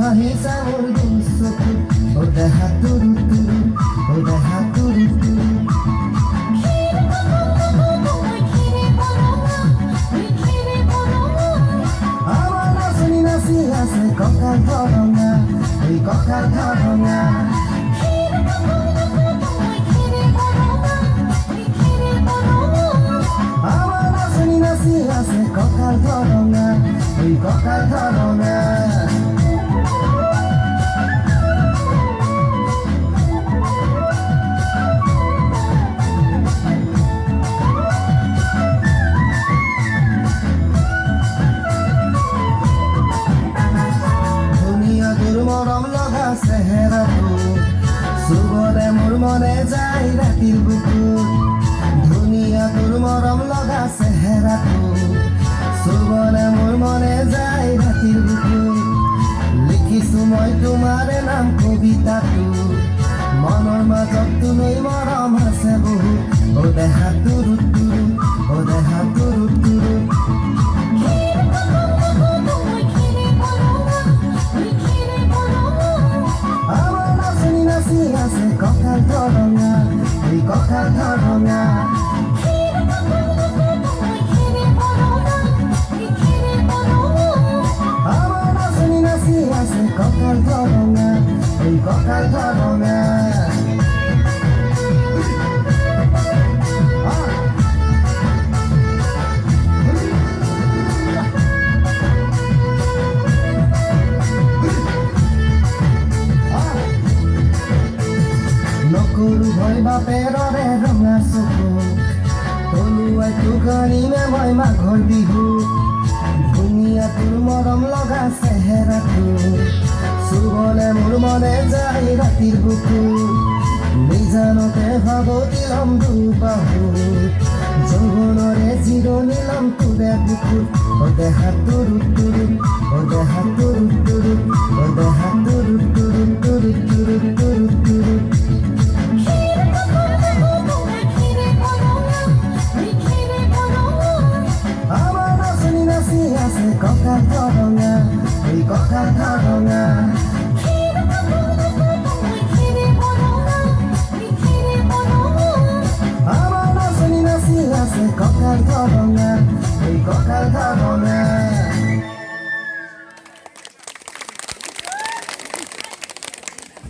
হাহিছা মোৰ দুচকু ও দেহা তুৰু তুৰু ও দেহা তুৰু তুৰু আমার নাচনি নাচি আছে কঁকাল ধরঙা ওই কঁকাল ধরঙা আমার নাচনি নাচি আছে কঁকাল ধরঙা ওই কঁকাল ধরঙা মৰম লগা চেহেৰাটো চুবৰে মোৰ মনে যায় ৰাতিৰ বুকুত ধুনীয়া তোৰ মৰম লগা চেহেৰাটো চুবৰে মোৰ মনে যায় ৰাতিৰ বুকুত লিখিছো মই তোমাৰে নাম কবিতাটো মনৰ মাজত তুমি মৰম আছে বহুত ও দেহা তুৰু তুৰু ও দেহা তুৰু তুৰু আছে কঁকাল ধরঙা ওই কঁকাল ধরঙা আমার নাচনি নাচি আছে কঁকাল ধরঙা ওই কঁকাল ধরঙা নকৰো ভয় বাপেৰৰে ৰঙা চকু তলুৱাই তোকাৰিমে মই মাঘৰ বিহু ধুনীয়া তোৰ মৰম লগা চেহেৰাটো চুবলে মোৰ মনে যায় ৰাতিৰ বুকু নিজানতে ভাবতি লম দুবাহু যৌৱনৰে জিৰণি লম তোৰে বুকুত ও দেহা তুৰু তুৰু ও দেহা তুৰু তুৰু ও দেহা তুৰু তুৰু তুৰু তুৰু তুৰু তুৰু আমার নাচনি নাচি আছে কঁকাল ধরঙা ওই কঁকাল ধরঙা আমার নাচনি নাচি আছে কঁকাল ধরঙা ওই কঁকাল ধরঙা